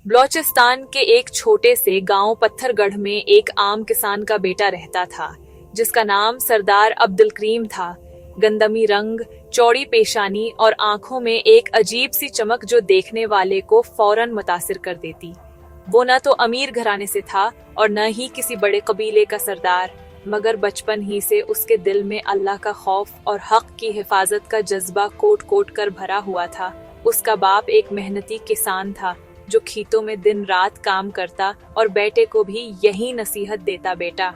بلوچستان کے ایک چھوٹے سے گاؤں پتھرگڑھ میں ایک عام کسان کا بیٹا رہتا تھا جس کا نام سردار عبد الکریم تھا۔ گندمی رنگ، چوڑی پیشانی اور آنکھوں میں ایک عجیب سی چمک جو دیکھنے والے کو فوراً متاثر کر دیتی۔ وہ نہ تو امیر گھرانے سے تھا اور نہ ہی کسی بڑے قبیلے کا سردار، مگر بچپن ہی سے اس کے دل میں اللہ کا خوف اور حق کی حفاظت کا جذبہ کوٹ کوٹ کر بھرا ہوا تھا۔ اس کا باپ ایک محنتی کسان تھا جو کھیتوں میں دن رات کام کرتا اور بیٹے کو بھی یہی نصیحت دیتا، بیٹا،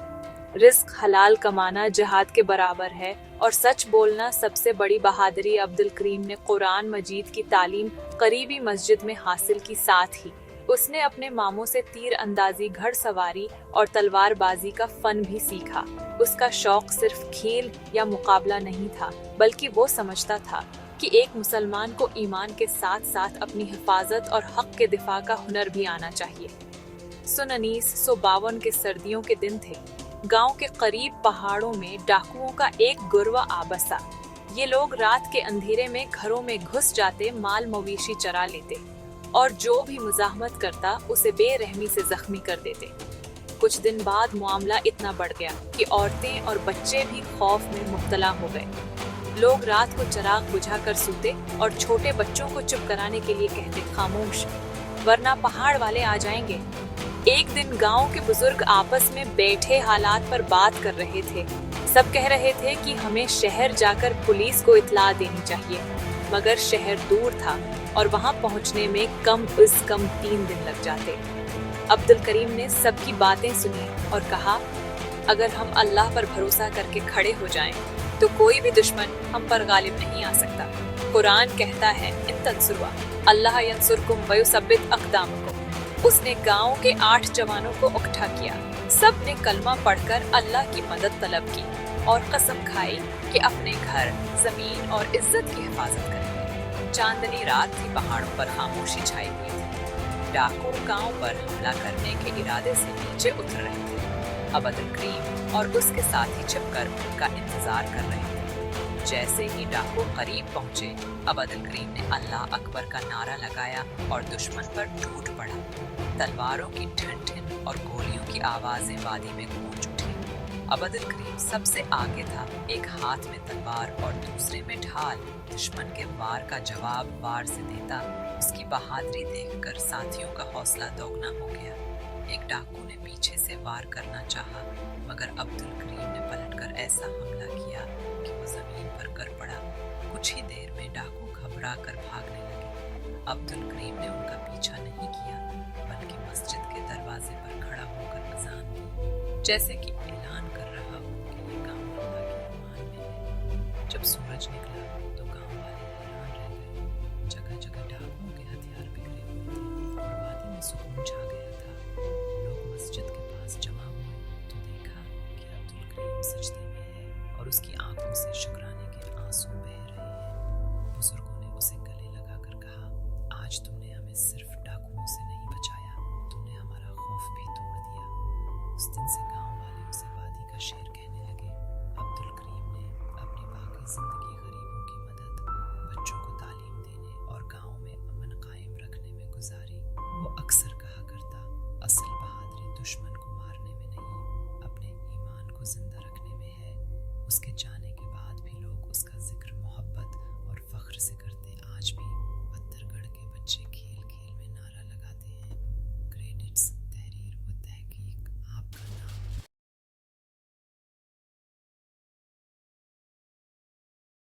رزق حلال کمانا جہاد کے برابر ہے اور سچ بولنا سب سے بڑی بہادری۔ عبد الکریم نے قرآن مجید کی تعلیم قریبی مسجد میں حاصل کی، ساتھ ہی اس نے اپنے ماموں سے تیر اندازی، گھڑ سواری اور تلوار بازی کا فن بھی سیکھا۔ اس کا شوق صرف کھیل یا مقابلہ نہیں تھا، بلکہ وہ سمجھتا تھا کہ ایک مسلمان کو ایمان کے ساتھ ساتھ اپنی حفاظت اور حق کے دفاع کا ہنر بھی آنا چاہیے۔ 1952 کے سردیوں کے دن تھے۔ گاؤں کے قریب پہاڑوں میں ڈاکوؤں کا ایک گروہ آ بسا۔ یہ لوگ رات کے اندھیرے میں گھروں میں گھس جاتے، مال مویشی چرا لیتے اور جو بھی مزاحمت کرتا اسے بے رحمی سے زخمی کر دیتے۔ کچھ دن بعد معاملہ اتنا بڑھ گیا کہ عورتیں اور بچے بھی خوف میں مبتلا ہو گئے۔ لوگ رات کو چراغ بجھا کر سوتے اور چھوٹے بچوں کو چپ کرانے کے لیے کہتے، خاموش، ورنہ پہاڑ والے آ جائیں گے۔ ایک دن گاؤں کے بزرگ آپس میں بیٹھے حالات پر بات کر رہے تھے۔ سب کہہ رہے تھے کہ ہمیں شہر جا کر پولیس کو اطلاع دینی چاہیے، مگر شہر دور تھا اور وہاں پہنچنے میں کم از کم 3 دن لگ جاتے۔ عبد الکریم نے سب کی باتیں سنی اور کہا، اگر ہم اللہ پر بھروسہ کر کے کھڑے ہو جائیں تو کوئی بھی دشمن ہم پر غالب نہیں آ سکتا۔ قرآن کہتا ہے، ان تنصروا اللہ ینصرکم ویثبت اقدامکم۔ اس نے گاؤں کے 8 جوانوں کو اکٹھا کیا۔ سب نے کلمہ پڑھ کر اللہ کی مدد طلب کی اور قسم کھائی کہ اپنے گھر، زمین اور عزت کی حفاظت کریں گے۔ چاندنی رات تھی، پہاڑوں پر خاموشی چھائی ہوئی تھی۔ ڈاکو گاؤں پر حملہ کرنے کے ارادے سے نیچے اتر رہے تھے۔ عبد الکریم اور اس کے ساتھی چھپ کر ان کا انتظار کر رہے تھے۔ جیسے ہی ڈاکو قریب پہنچے، عبد الکریم نے اللہ اکبر کا نعرہ لگایا اور دشمن پر ٹوٹ پڑا۔ تلواروں کی ٹھن ٹھن اور گولیوں کی آوازیں وادی میں گونج اٹھی۔ عبد الکریم سب سے آگے تھا، ایک ہاتھ میں تلوار اور دوسرے میں ڈھال۔ دشمن کے وار کا جواب وار سے دیتا۔ اس کی بہادری دیکھ کر ساتھیوں کا حوصلہ دوگنا ہو گیا۔ ایک ڈاکو نے پیچھے سے وار کرنا چاہا، مگر عبد الکریم نے پلٹ کر ایسا حملہ کیا کہ وہ زمین پر گر پڑا۔ کچھ ہی دیر میں ڈاکو گھبرا کر بھاگنے لگے۔ عبد الکریم نے ان کا پیچھا نہیں کیا، بلکہ مسجد کے دروازے پر کھڑا ہو کر اذان دی، جیسے کہ اعلان کر رہا ہو کہ یہ گاؤں اللہ کے امان میں ہے۔ جب سورج نکلا تو گاؤں والے حیران رہ گئے۔ جگہ جگہ ڈاکوؤں کے ہتھیار بکھرے ہوئے تھے اور وادی میں سکون چھا گیا تھا۔ لوگ مسجد کے پاس جمع ہوئے تو دیکھا کہ عبد الکریم سجدے میں ہے اور اس کی آنکھوں سے شکرانے کے آنسو بہہ رہے ہیں۔ بزرگوں نے اسے گلے لگا کر کہا، آج تم نے ہمیں صرف ڈاکوؤں سے نہیں بچایا، تم نے ہمارا خوف بھی توڑ دیا۔ اس دن سے گاؤں والے اسے وادی کا شیر کہنے لگے۔ عبد الکریم نے اپنی باقی زندگی غریبوں کی مدد، بچوں کو تعلیم دینے اور گاؤں میں امن قائم رکھنے میں گزاری۔ وہ اکثر کہا کرتا، اصل بہادری دشمن کو مارنے میں نہیں، اپنے ایمان کو زندہ رکھنے میں ہے۔ اس کے جانے کے بعد بھی لوگ اس کا ذکر محبت اور فخر سے کرتے آج بھی۔